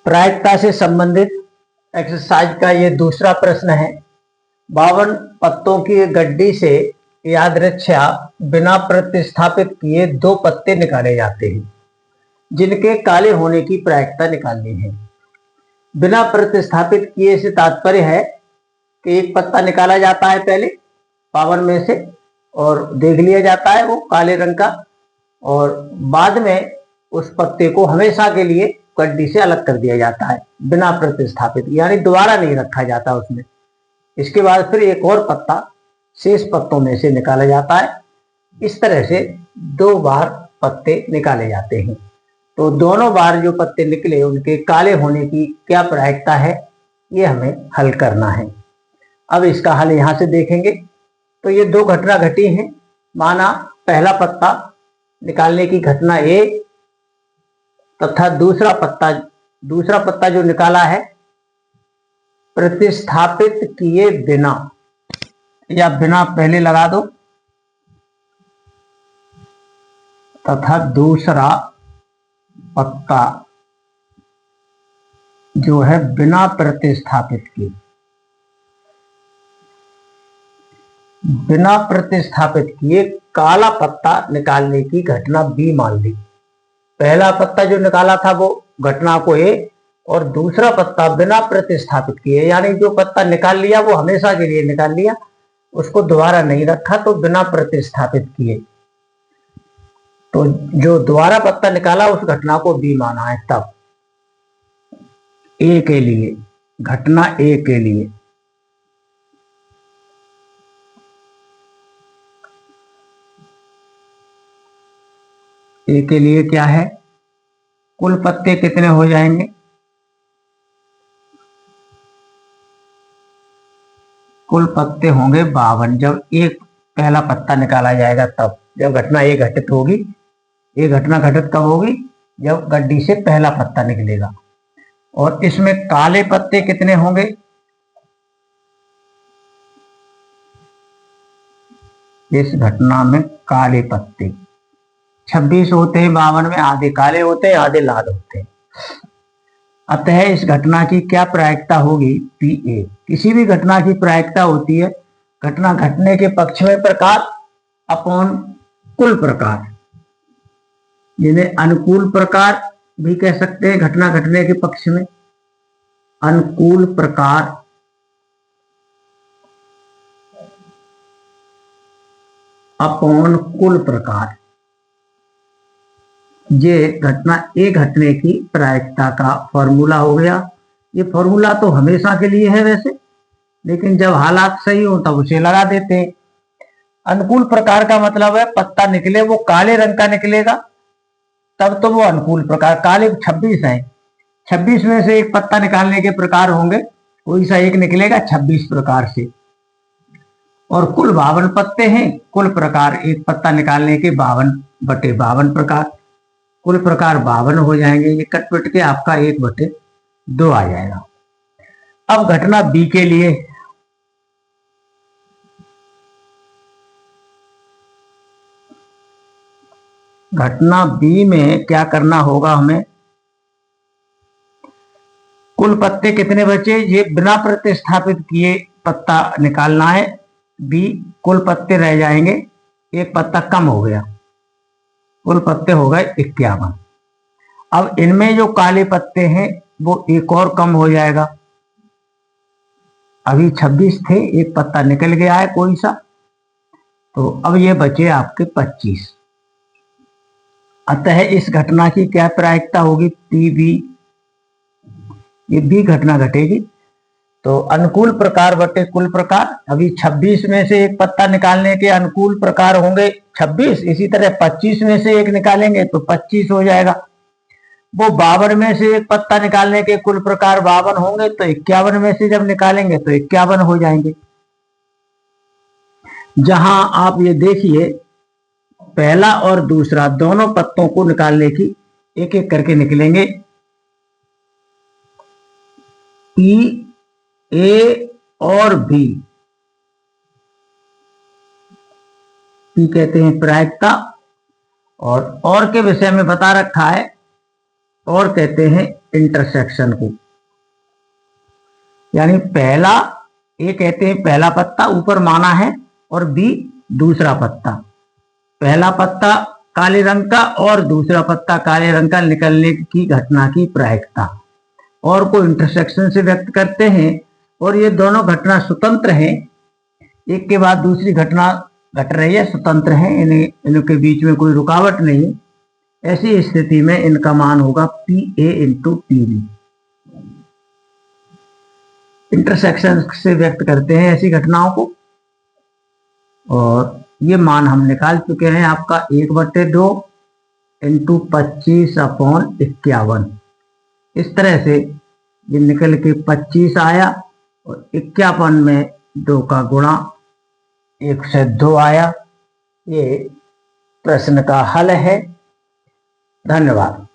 प्रायिकता से संबंधित एक्सरसाइज का ये दूसरा प्रश्न है। 52 पत्तों की गड्डी से यादृच्छा बिना प्रतिस्थापित किए 2 पत्ते निकाले जाते हैं, जिनके काले होने की प्रायिकता निकालनी है। बिना प्रतिस्थापित किए से तात्पर्य है कि एक पत्ता निकाला जाता है पहले 52 में से और देख लिया जाता है वो काले रंग का, और बाद में उस पत्ते को हमेशा के लिए गड्डी से अलग कर दिया जाता है बिना प्रतिस्थापित, यानी दोबारा नहीं रखा जाता उसमें। इसके बाद फिर एक और पत्ता शेष पत्तों में से निकाला जाता है। इस तरह से 2 बार पत्ते निकाले जाते हैं। तो दोनों बार जो पत्ते निकले उनके काले होने की क्या प्रायिकता है, ये हमें हल करना है। अब इसका हल यहां से देखेंगे तो ये 2 घटना घटी हैं। माना पहला पत्ता निकालने की घटना ए तथा दूसरा पत्ता जो निकाला है प्रतिस्थापित किए बिना, या बिना पहले लगा दो, तथा दूसरा पत्ता जो है बिना प्रतिस्थापित किए। बिना प्रतिस्थापित किए काला पत्ता निकालने की घटना बी मान ली। पहला पत्ता जो निकाला था वो घटना को ए, और दूसरा पत्ता बिना प्रतिस्थापित किए, यानी जो पत्ता निकाल लिया वो हमेशा के लिए निकाल लिया, उसको दोबारा नहीं रखा, तो बिना प्रतिस्थापित किए। तो जो दोबारा पत्ता निकाला उस घटना को बी माना है। तब ए के लिए, घटना ए के लिए ए के लिए क्या है, कुल पत्ते कितने हो जाएंगे, कुल पत्ते होंगे 52। जब एक पहला पत्ता निकाला जाएगा तब, जब घटना ए घटित होगी। ये घटना घटित कब होगी, जब गड्डी से पहला पत्ता निकलेगा। और इसमें काले पत्ते कितने होंगे, इस घटना में काले पत्ते 26 होते हैं 52 में, आधे काले होते हैं आधे लाल होते हैं। अतः इस घटना की क्या प्रायिकता होगी, पी ए। किसी भी घटना की प्रायिकता होती है घटना घटने के पक्ष में प्रकार अपॉन कुल प्रकार, जिन्हें अनुकूल प्रकार भी कह सकते हैं। घटना घटने के पक्ष में अनुकूल प्रकार अपॉन कुल प्रकार, ये घटना ए घटने की प्रायिकता का फॉर्मूला हो गया। ये फॉर्मूला तो हमेशा के लिए है वैसे, लेकिन जब हालात सही हो तब उसे लगा देते हैं। अनुकूल प्रकार का मतलब है पत्ता निकले वो काले रंग का निकलेगा, तब तो वो अनुकूल प्रकार। काले 26 हैं, 26 में से एक पत्ता निकालने के प्रकार होंगे, कोई सा एक निकलेगा 26 प्रकार से। और कुल 52 पत्ते हैं, कुल प्रकार एक पत्ता निकालने के 52/52 प्रकार, कुल प्रकार 52 हो जाएंगे। ये कट पिट के आपका 1/2 आ जाएगा। अब घटना बी के लिए, घटना बी में क्या करना होगा हमें, कुल पत्ते कितने बचे, ये बिना प्रतिस्थापित किए पत्ता निकालना है बी। कुल पत्ते रह जाएंगे, एक पत्ता कम हो गया, कुल पत्ते हो गए 51। अब इनमें जो काले पत्ते हैं वो एक और कम हो जाएगा। अभी 26 थे, एक पत्ता निकल गया है कोई सा, तो अब ये बचे आपके 25। अतः इस घटना की क्या प्रायिकता होगी, पी बी। ये बी घटना घटेगी तो अनुकूल प्रकार बटे कुल प्रकार। अभी 26 में से एक पत्ता निकालने के अनुकूल प्रकार होंगे 26, इसी तरह 25 में से एक निकालेंगे तो 25 हो जाएगा। वो 52 में से एक पत्ता निकालने के कुल प्रकार 52 होंगे, तो 51 में से जब निकालेंगे तो 51 हो जाएंगे। जहां आप ये देखिए पहला और दूसरा दोनों पत्तों को निकालने की एक एक करके निकलेंगे। पी ए और बी, पी कहते हैं प्रायिकता, और के विषय में बता रखा है और कहते हैं इंटरसेक्शन को। यानी पहला, ए कहते हैं पहला पत्ता ऊपर माना है और बी दूसरा पत्ता। पहला पत्ता काले रंग का और दूसरा पत्ता काले रंग का निकलने की घटना की प्रायिकता और को इंटरसेक्शन से व्यक्त करते हैं। और ये दोनों घटना स्वतंत्र हैं, एक के बाद दूसरी घटना घट रही है, स्वतंत्र है, इनके बीच में कोई रुकावट नहीं। ऐसी स्थिति में इनका मान होगा PA इंटू PB। इंटरसेक्शन से व्यक्त करते हैं ऐसी घटनाओं को। और ये मान हम निकाल चुके हैं, आपका 1/2 इंटू 25/51। इस तरह से ये निकल के 25 आया और 51 में 2 का गुणा 1 से 2 आया। ये प्रश्न का हल है। धन्यवाद।